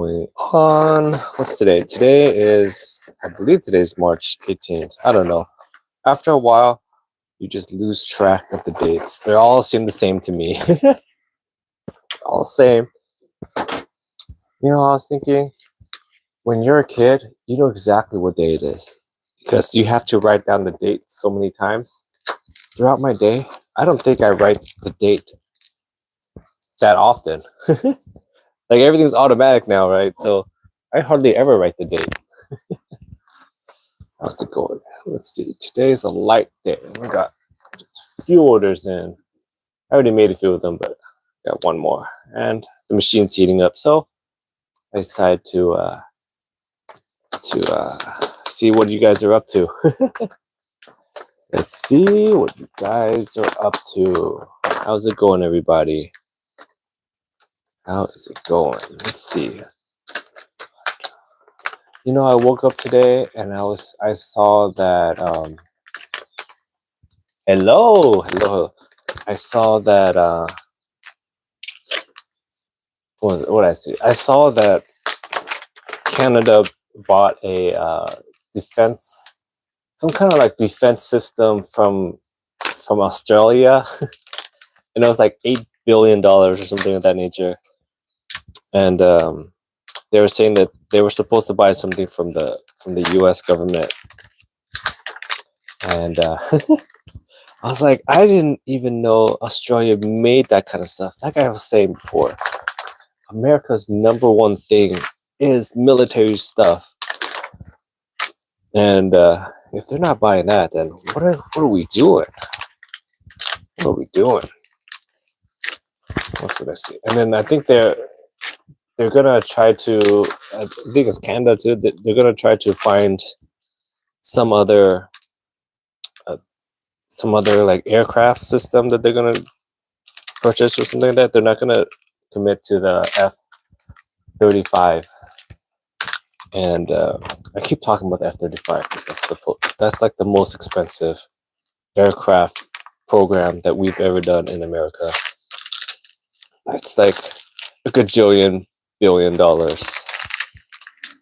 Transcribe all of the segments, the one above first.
Going on. What's today? Today is, I believe today is March 18th. I don't know. After a while, you just lose track of the dates. They all seem the same to me. All same. You know, I was thinking, when you're a kid, you know exactly what day it is because you have to write down the date so many times. Throughout my day, I don't think I write the date that often. Like everything's automatic now, right? So I hardly ever write the date. How's it going? Let's see. Today is a light day. We got just a few orders in. I already made a few of them, but got one more. And the machine's heating up, so I decided to see what you guys are up to. Let's see what you guys are up to. How's it going, everybody? How is it going? Let's see. You know, I woke up today and I saw that hello. I saw that what did I see? I saw that Canada bought a defense, some kind of like defense system from Australia, and it was like $8 billion or something of that nature. And they were saying that they were supposed to buy something from the U.S. government, and I was like, I didn't even know Australia made that kind of stuff. Like I was saying before, America's number one thing is military stuff, and if they're not buying that, then what are we doing? What are we doing? What did I see? And then I think they're gonna try to. I think it's Canada too. They're gonna try to find some other like aircraft system that they're gonna purchase or something like that. They're not gonna commit to the F-35. And I keep talking about the F-35. That's like the most expensive aircraft program that we've ever done in America. It's like a gajillion billion dollars.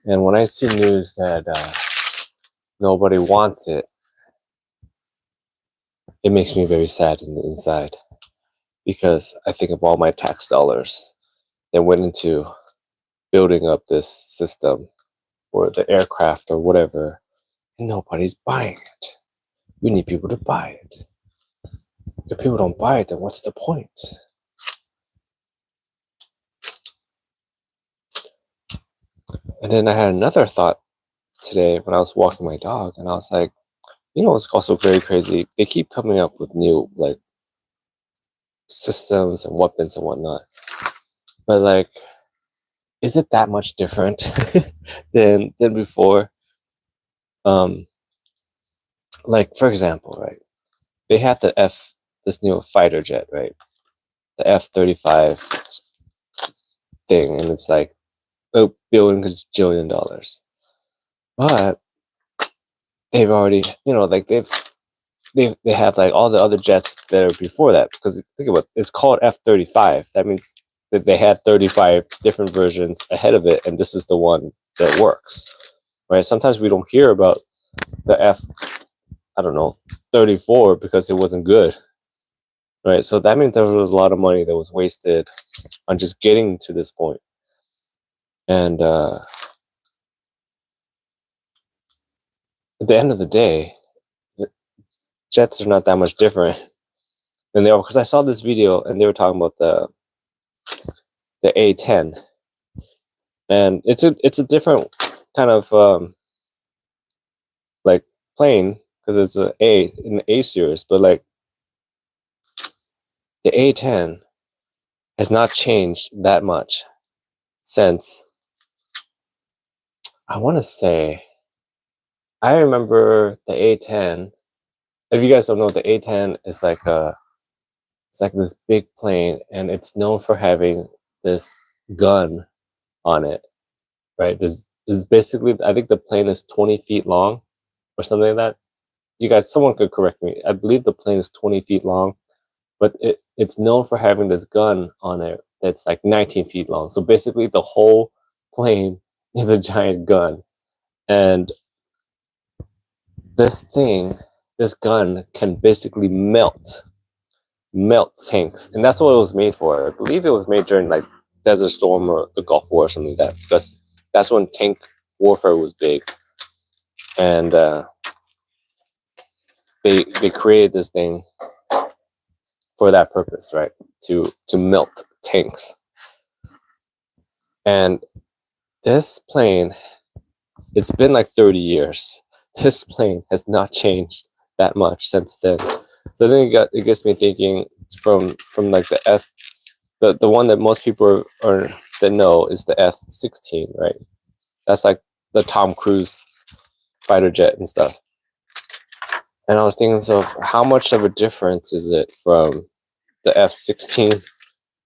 And when I see news that nobody wants it, it makes me very sad in the inside, because I think of all my tax dollars that went into building up this system or the aircraft or whatever, and nobody's buying it. We need people to buy it. If people don't buy it, then what's the point? And then I had another thought today when I was walking my dog, and I was like, you know, it's also very crazy. They keep coming up with new like systems and weapons and whatnot, but like, is it that much different than before? Like for example, right? They had this new fighter jet, right? The F-35 thing, and it's like $1 billion. But they've already, you know, like they have like all the other jets that are before that, because think about it, it's called F-35. That means that they had 35 different versions ahead of it, and this is the one that works, right? Sometimes we don't hear about the I don't know, 34 because it wasn't good, right? So that means there was a lot of money that was wasted on just getting to this point. And at the end of the day, the jets are not that much different than they are, because I saw this video and they were talking about the A-10, and it's a different kind of like plane, because it's in the A series, but like the A-10 has not changed that much since, I want to say, I remember the A-10. If you guys don't know, the A-10 is like it's like this big plane, and it's known for having this gun on it, right? This is basically, I think the plane is 20 feet long or something like that. You guys, someone could correct me. I believe the plane is 20 feet long, but it's known for having this gun on it that's like 19 feet long. So basically the whole plane is a giant gun. And this gun can basically melt tanks. And that's what it was made for. I believe it was made during like Desert Storm or the Gulf War or something like that, because that's when tank warfare was big. And they created this thing for that purpose, right? To melt tanks. And this plane, it's been like 30 years. This plane has not changed that much since then. So then it gets me thinking from like the one that most people are that know is the F-16, right? That's like the Tom Cruise fighter jet and stuff. And I was thinking to myself, how much of a difference is it from the F-16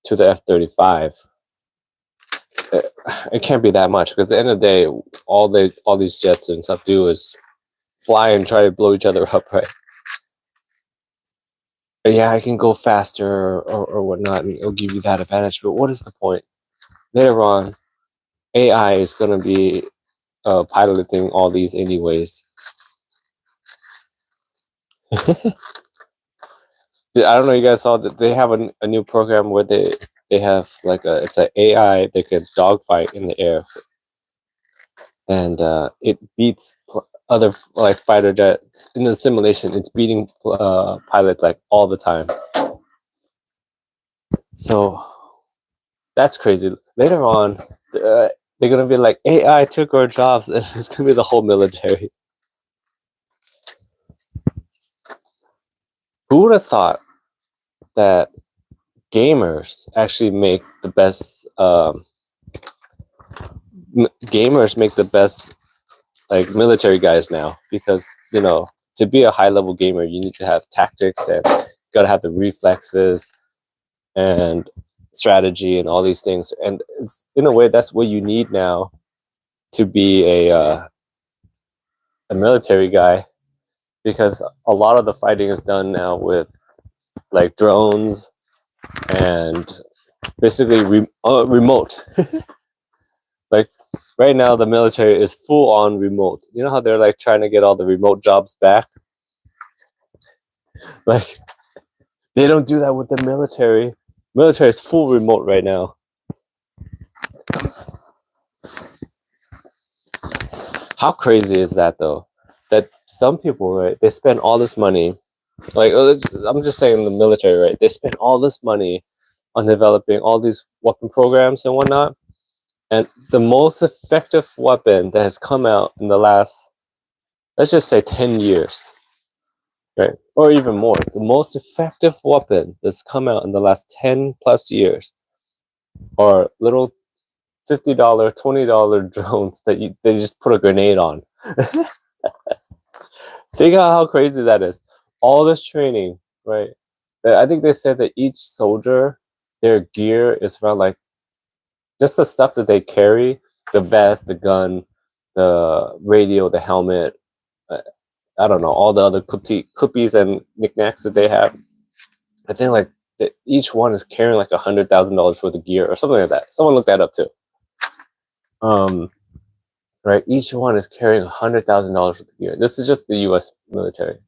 to the F-35? It can't be that much, because at the end of the day, all these jets and stuff do is fly and try to blow each other up, right? And yeah, I can go faster or whatnot, and it'll give you that advantage. But what is the point? Later on, AI is going to be piloting all these anyways. I don't know, you guys saw that they have a new program where they have like it's an AI that can dogfight in the air, and it beats other like fighter jets in the simulation. It's beating pilots like all the time. So that's crazy. Later on, they're gonna be like, AI took our jobs, and it's gonna be the whole military. Who would have thought that gamers actually make the best like military guys now? Because to be a high level gamer, you need to have tactics, and you gotta have the reflexes and strategy and all these things. And it's, in a way, that's what you need now to be a military guy, because a lot of the fighting is done now with like drones and basically remote. Like right now, the military is full on remote. You know how they're like trying to get all the remote jobs back? Like they don't do that with the military. Military is full remote right now. How crazy is that though? That some people, right, they spend all this money. Like I'm just saying the military, right? They spend all this money on developing all these weapon programs and whatnot. And the most effective weapon that has come out in the last, let's just say 10 years, right? Or even more. The most effective weapon that's come out in the last 10 plus years are little $50, $20 drones that they just put a grenade on. Think how crazy that is. All this training, right? I think they said that each soldier, their gear is around like just the stuff that they carry, the vest, the gun, the radio, the helmet, I don't know, all the other clippies and knickknacks that they have. I think like each one is carrying like $100,000 worth of gear or something like that. Someone looked that up too. Right, each one is carrying $100,000 worth of gear. This is just the U.S. military,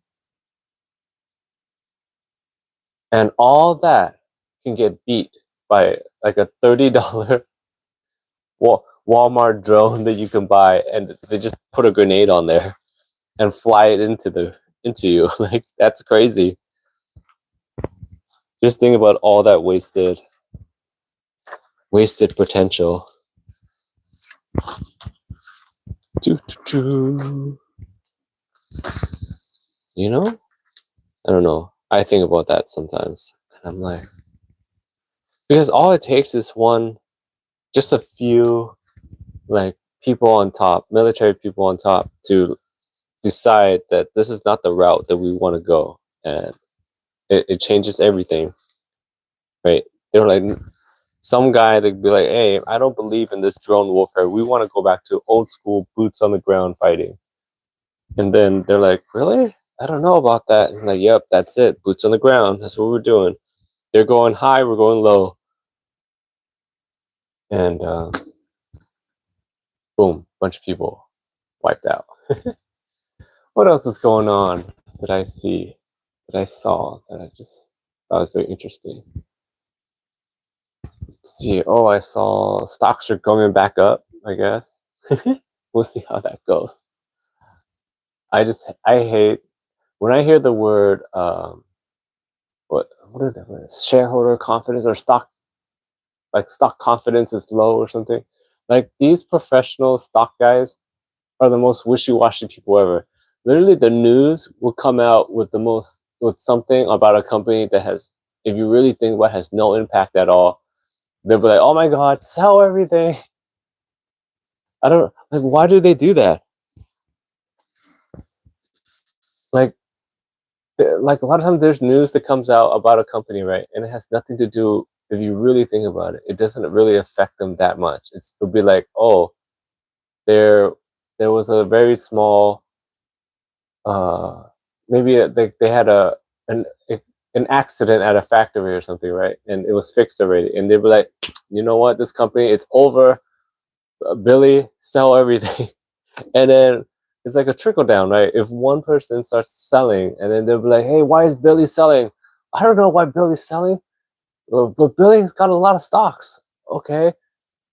and all that can get beat by like a $30 Walmart drone that you can buy, and they just put a grenade on there and fly it into you. Like that's crazy. Just think about all that wasted potential. You know, I don't know. I think about that sometimes, and I'm like, because all it takes is just a few like people on top, military people on top, to decide that this is not the route that we want to go, and it changes everything, right? They're like, some guy that'd be like, hey, I don't believe in this drone warfare. We want to go back to old school boots on the ground fighting. And then they're like, really? I don't know about that. And like, yep, that's it. Boots on the ground. That's what we're doing. They're going high, we're going low. And boom, bunch of people wiped out. What else is going on that I see, that I saw, that I just thought was very interesting? Let's see. Oh, I saw stocks are coming back up, I guess. We'll see how that goes. I hate when I hear the word what are the words? Shareholder confidence or stock confidence is low or something. Like these professional stock guys are the most wishy-washy people ever. Literally, the news will come out with with something about a company that has, if you really think about it, has no impact at all. They'll be like, "Oh my God, sell everything." I don't like. Why do they do that? Like, like a lot of times there's news that comes out about a company, right? And it has nothing to do. If you really think about it, it doesn't really affect them that much. It'll be like, oh, there, there was a very small uh maybe they had an an accident at a factory or something, right? And it was fixed already, and they were like, you know what, this company, it's over. Billy, sell everything. And then it's like a trickle down, right? If one person starts selling, and then they'll be like, hey, why is Billy selling? I don't know why Billy's selling. But Billy's got a lot of stocks. Okay,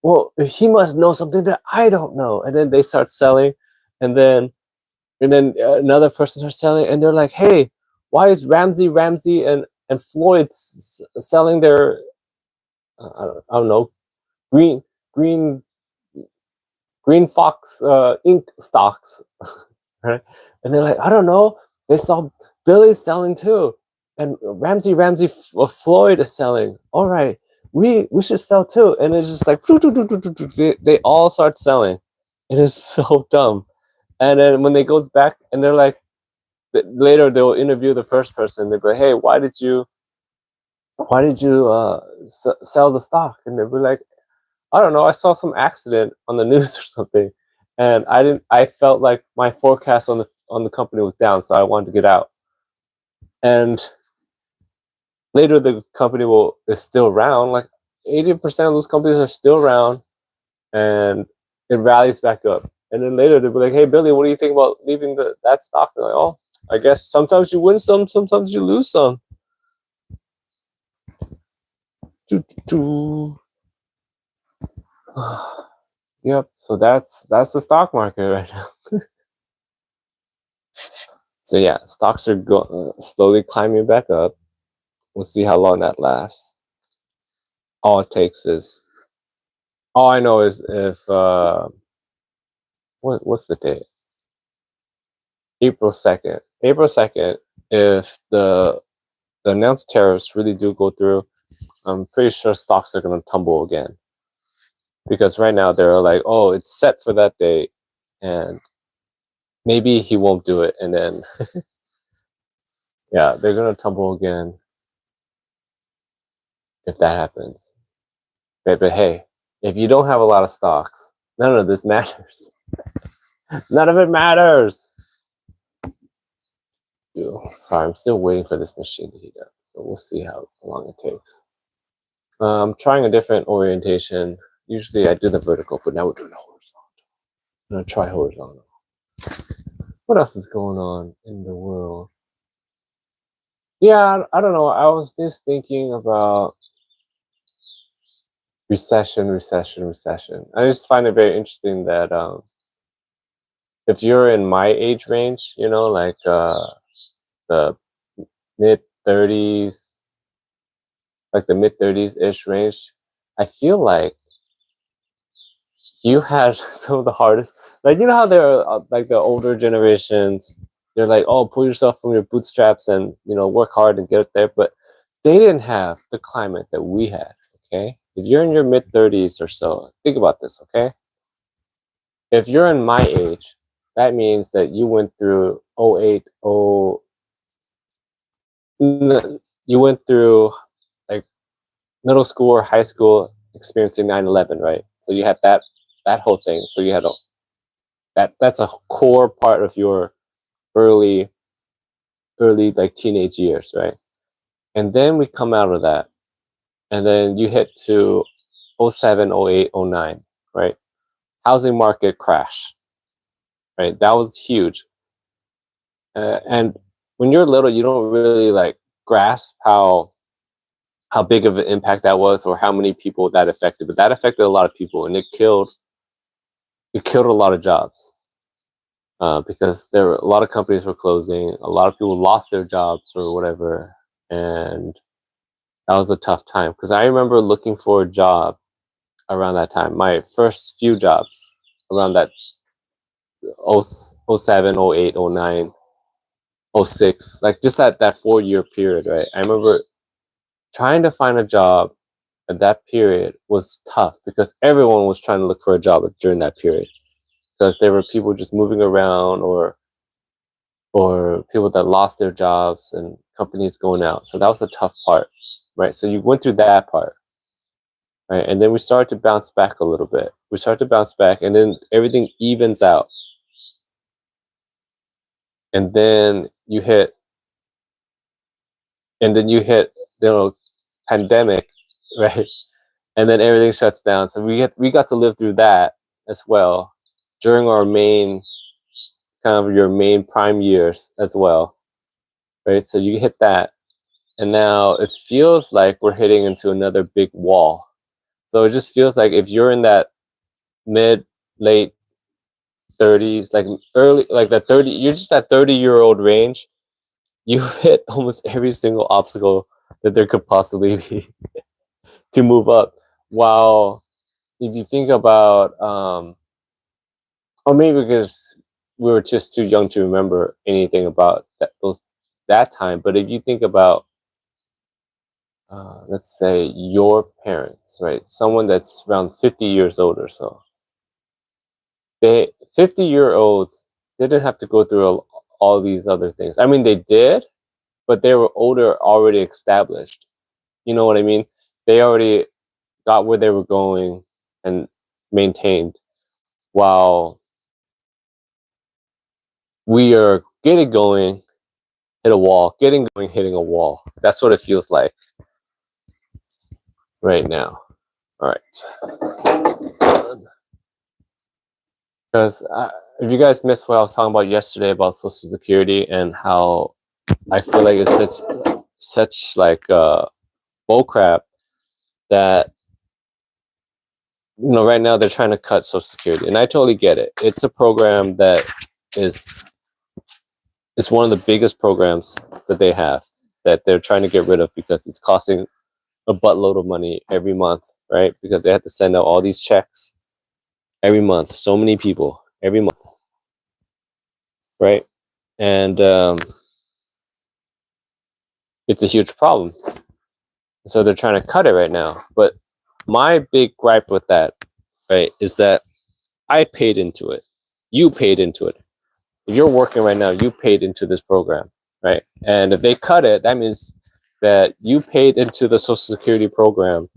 well, he must know something that I don't know. And then they start selling, and then another person starts selling, and they're like, "Hey, why is Ramsey and Floyd selling their I don't know, green green green fox ink stocks?" Right? And they're like, "I don't know. They saw Billy's selling too, and Floyd is selling. All right, we should sell too." And it's just like they all start selling. It is so dumb. And then when they goes back, and they're like, later they'll interview the first person. They'll be like, "Hey, why did you sell the stock?" And they'll be like, "I don't know. I saw some accident on the news or something, and I didn't. I felt like my forecast on the company was down, so I wanted to get out." And later the company is still around. Like 80% of those companies are still around, and it rallies back up. And then later they'll be like, "Hey, Billy, what do you think about leaving that stock?" They're like, "Oh, I guess sometimes you win some, sometimes you lose some." Yep. So that's the stock market right now. So yeah, stocks are slowly climbing back up. We'll see how long that lasts. All it takes is all I know is if what's the date? April 2nd. April 2nd. If the announced tariffs really do go through, I'm pretty sure stocks are gonna tumble again. Because right now they're like, oh, it's set for that date, and maybe he won't do it, and then yeah, they're gonna tumble again if that happens. But hey, if you don't have a lot of stocks, none of this matters. None of it matters. Ew. Sorry, I'm still waiting for this machine to heat up, so we'll see how long it takes. I'm trying a different orientation. Usually I do the vertical, but now we're doing the horizontal. I'm gonna try horizontal. What else is going on in the world? Yeah, I don't know. I was just thinking about recession. I just find it very interesting that if you're in my age range, like the mid 30s, like the mid 30s ish range, I feel like you had some of the hardest. Like, you know how they're like the older generations, they're like, oh, pull yourself from your bootstraps and work hard and get there. But they didn't have the climate that we had. Okay, if you're in your mid 30s or so, think about this. Okay, if you're in my age, that means that you went through '08, you went through like middle school or high school experiencing 9/11, right? So you had that whole thing. So you had that's a core part of your early like teenage years, right? And then we come out of that, and then you hit to '07, '08, '09, right? housing market crash, right? That was huge. And when you're little, you don't really like grasp how big of an impact that was or how many people that affected. But that affected a lot of people, and it killed a lot of jobs. Because there were a lot of companies were closing, a lot of people lost their jobs or whatever, and that was a tough time. Because I remember looking for a job around that time. My first few jobs around that 07, 08, 09, 06, like just that 4-year period, right? I remember trying to find a job at that period was tough because everyone was trying to look for a job during that period, because there were people just moving around or people that lost their jobs and companies going out. So that was a tough part, right? So you went through that part, right? And then we started to bounce back a little bit. We started to bounce back, and then everything evens out. And then you hit, pandemic, right? And then everything shuts down. So we got to live through that as well during our main your main prime years as well, right? So you hit that, and now it feels like we're hitting into another big wall. So it just feels like if you're in that late 30s, like early, like that 30, you're just that 30-year-old range, you hit almost every single obstacle that there could possibly be to move up. While if you think about, or maybe because we were just too young to remember anything about that time, but if you think about, let's say your parents, right? Someone that's around 50 years old or so. 50-year-olds didn't have to go through all these other things. I mean, they did, but they were older, already established. You know what I mean? They already got where they were going and maintained, while we are getting going, hit a wall, getting going, hitting a wall. That's what it feels like right now. All right. Because if you guys missed what I was talking about yesterday about Social Security and how I feel like it's such like bullcrap that right now they're trying to cut Social Security, and I totally get it. It's a program that is one of the biggest programs that they have that they're trying to get rid of because it's costing a buttload of money every month, right? Because they have to send out all these checks every month, so many people every month, right? And it's a huge problem. So they're trying to cut it right now. But my big gripe with that, right, is that I paid into it. You paid into it. If you're working right now, you paid into this program, right? And if they cut it, that means that you paid into the Social Security program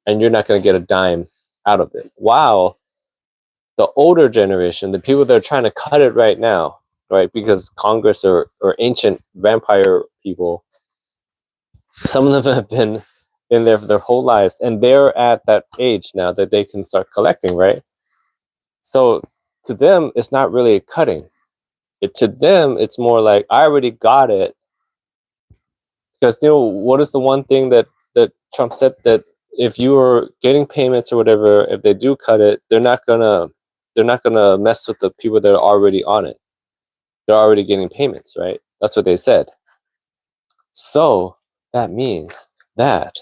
and you're not going to get a dime out of it. Wow. The older generation, the people that are trying to cut it right now, right, because Congress or ancient vampire people, some of them have been in there for their whole lives, and they're at that age now that they can start collecting, right? So to them, it's not really cutting. To them, it's more like, I already got it. Because what is the one thing that Trump said, that if you are getting payments or whatever, if they do cut it, they're not gonna mess with the people that are already on it. They're already getting payments, right? That's what they said. So that means that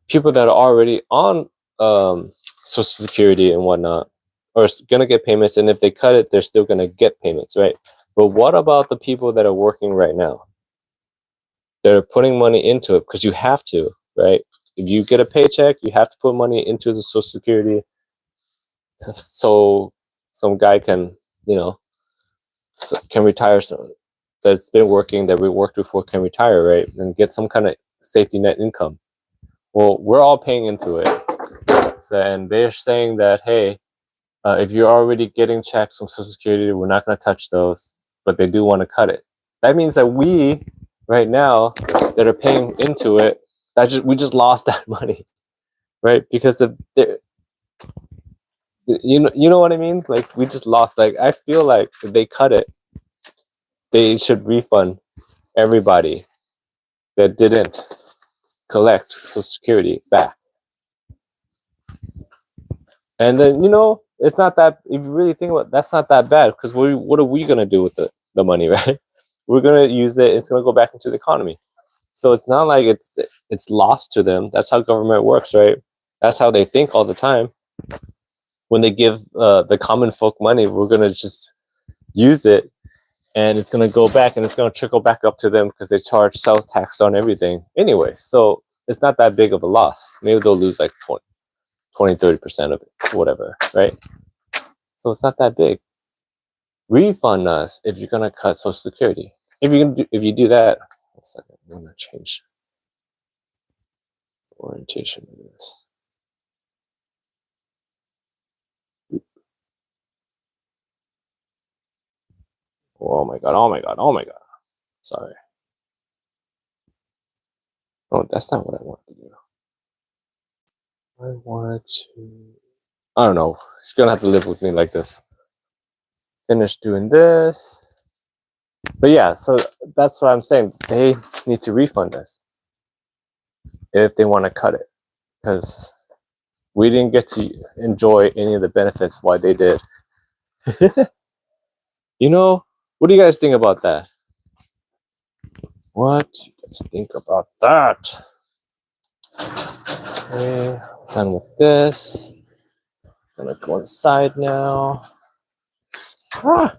people that are already on Social Security and whatnot are gonna get payments, and if they cut it, they're still gonna get payments, right? But what about the people that are working right now? They're putting money into it because you have to, right? If you get a paycheck, you have to put money into the Social Security, so some guy can, can retire. So that's been working, that we worked before, can retire, right? And get some kind of safety net income. Well, we're all paying into it. So, and they're saying that, hey, if you're already getting checks from Social Security, we're not going to touch those, but they do want to cut it. That means that we, right now, that are paying into it, we just lost that money, right? Because You know what I mean? Like we just lost. Like I feel like if they cut it, they should refund everybody that didn't collect Social Security back. And then it's not that, if you really think about it, that's not that bad, because what are we gonna do with the money, right? We're gonna use it. It's gonna go back into the economy. So it's not like it's lost to them. That's how government works, right? That's how they think all the time. When they give the common folk money, we're gonna just use it, and it's gonna go back, and it's gonna trickle back up to them because they charge sales tax on everything anyway. So it's not that big of a loss. Maybe they'll lose like 20-30% of it, whatever, right? So it's not that big. Refund us if you're gonna cut Social Security. If you do that, one second, I'm gonna change orientation of this. Oh my god! Oh my god! Oh my god! Sorry. Oh, that's not what I wanted to do. I wanted to. I don't know. You're gonna have to live with me like this. Finish doing this. But yeah, so that's what I'm saying. They need to refund us if they want to cut it, because we didn't get to enjoy any of the benefits why they did. What do you guys think about that? What do you guys think about that? Okay, done with this. Gonna go inside now. Ah!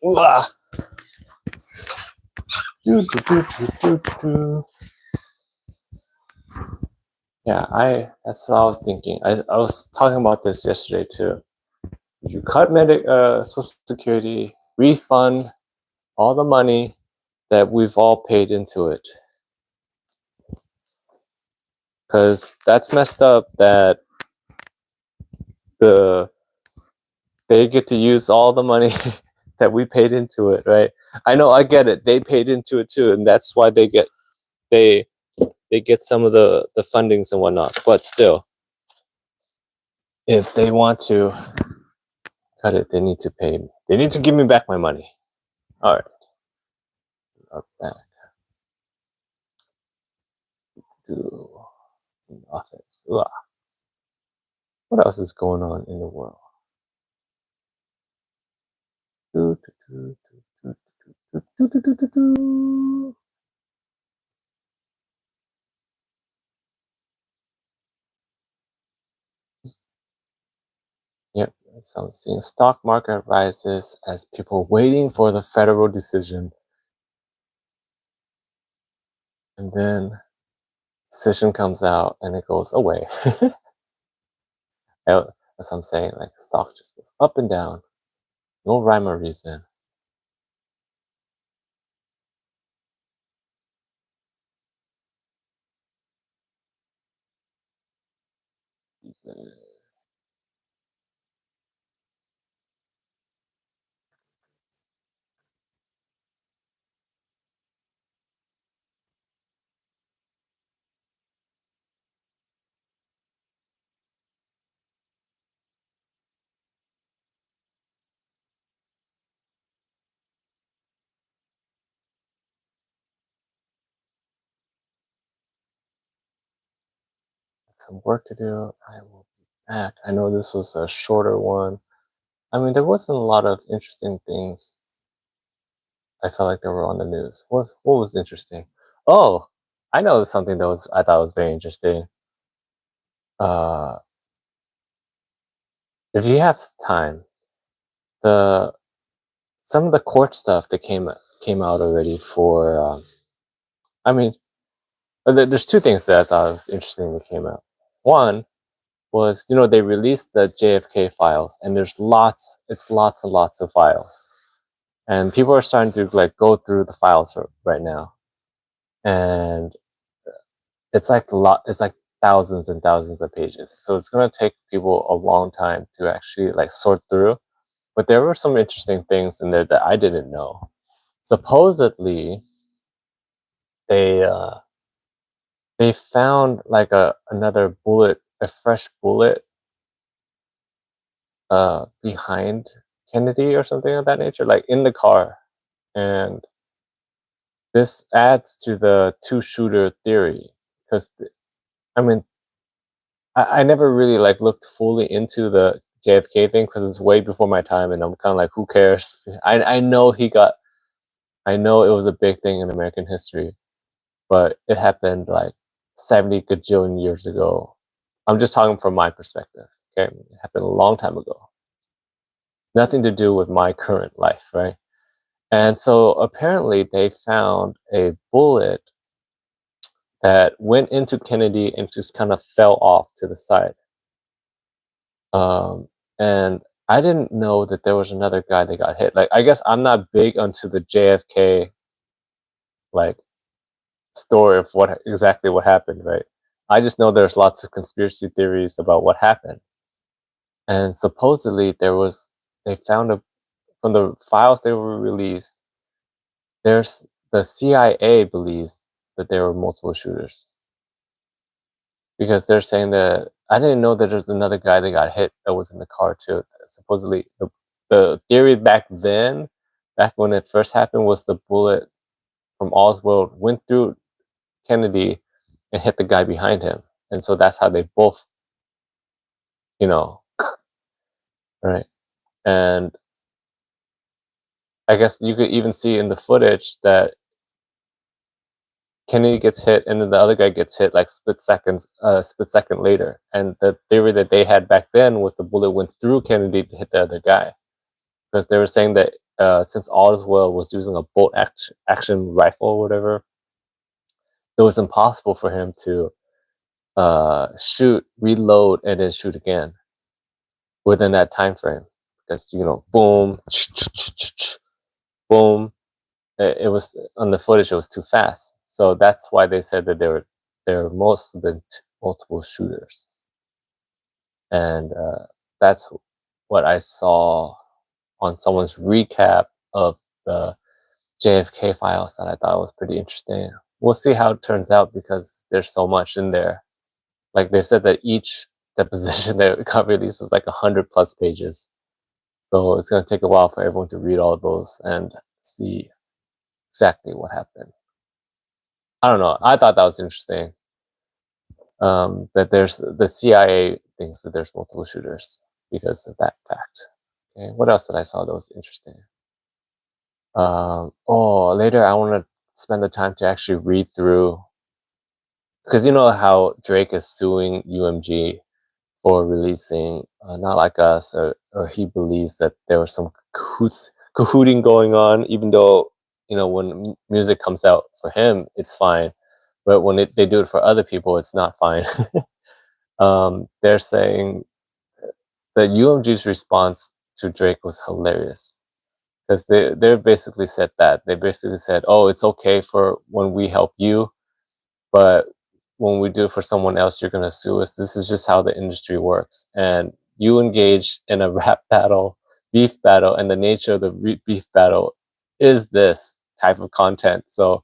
Ah! Yeah, that's what I was thinking. I was talking about this yesterday too. If you cut Social Security, refund all the money that we've all paid into it. Because that's messed up that they get to use all the money that we paid into it, right? I know, I get it. They paid into it too, and that's why they get some of the fundings and whatnot. But still, if they want to cut it, they need to pay me. They need to give me back my money. All right. Up back to office. Ugh. What else is going on in the world? Yep, so I'm seeing stock market rises as people waiting for the federal decision. And then decision comes out and it goes away. That's what I'm saying. Like stock just goes up and down. No rhyme or reason. Some work to do. I will be back. I know this was a shorter one. I mean, there wasn't a lot of interesting things. I felt like they were on the news. What was interesting? Oh, I know something that I thought was very interesting. Uh, if you have time, the some of the court stuff that came out already for. I mean, there's two things that I thought was interesting that came out. One was, they released the JFK files, and there's lots and lots of files, and people are starting to like go through the files right now, and it's like thousands and thousands of pages. So it's going to take people a long time to actually like sort through. But there were some interesting things in there that I didn't know. Supposedly, they found like a fresh bullet behind Kennedy or something of that nature, like in the car. And this adds to the two-shooter theory because I mean, I never really like looked fully into the JFK thing because it's way before my time, and I'm kind of like, who cares? I know I know it was a big thing in American history, but it happened like 70 gajillion years ago. I'm just talking from my perspective. Okay, it happened a long time ago. Nothing to do with my current life, right? And so apparently they found a bullet that went into Kennedy and just kind of fell off to the side. Um, and I didn't know that there was another guy that got hit. Like, I guess I'm not big onto the JFK like story of what happened, right? I just know there's lots of conspiracy theories about what happened. And supposedly they found a from the files they were released, there's the CIA believes that there were multiple shooters because they're saying that I didn't know that there's another guy that got hit that was in the car too. Supposedly, the theory back then, back when it first happened, was the bullet from Oswald went through Kennedy and hit the guy behind him, and so that's how they both, you know, right. And I guess you could even see in the footage that Kennedy gets hit, and then the other guy gets hit like split second later. And the theory that they had back then was the bullet went through Kennedy to hit the other guy, because they were saying that since Oswald was using a action rifle or whatever, it was impossible for him to shoot, reload, and then shoot again within that time frame. Because boom, boom. It was on the footage. It was too fast, so that's why they said that there must have been multiple shooters, and that's what I saw on someone's recap of the JFK files that I thought was pretty interesting. We'll see how it turns out because there's so much in there. Like they said that each deposition that got released was like 100+ pages, so it's gonna take a while for everyone to read all of those and see exactly what happened. I don't know. I thought that was interesting. That there's the CIA thinks that there's multiple shooters because of that fact. Okay, what else did I saw that was interesting? Later I want to spend the time to actually read through, because you know how Drake is suing UMG for releasing Not Like Us, or he believes that there was some cahooting going on, even though when music comes out for him, it's fine, but when they do it for other people, it's not fine. They're saying that UMG's response to Drake was hilarious because they basically said that they basically said, "Oh, it's okay for when we help you, but when we do it for someone else, you're gonna sue us. This is just how the industry works." And you engaged in a rap battle, beef battle, and the nature of the beef battle is this type of content. So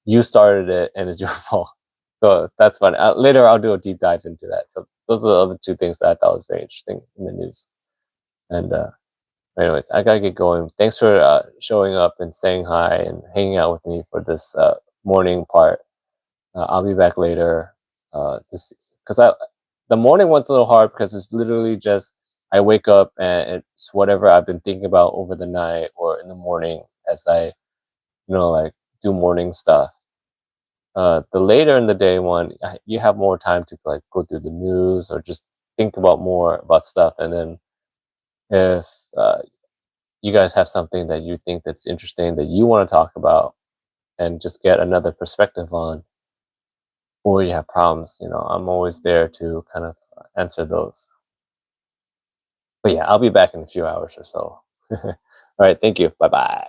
you started it, and it's your fault. So that's fun. Later, I'll do a deep dive into that. So those are the other two things that I thought was very interesting in the news. And anyways, I gotta get going. Thanks for showing up and saying hi and hanging out with me for this morning part. I'll be back later. Just because the morning one's a little hard because it's literally just I wake up and it's whatever I've been thinking about over the night or in the morning as I like do morning stuff. The later in the day one, you have more time to like go through the news or just think about more about stuff. And then if you guys have something that you think that's interesting that you want to talk about and just get another perspective on, or you have problems, I'm always there to kind of answer those. But yeah, I'll be back in a few hours or so. All right, thank you. Bye bye.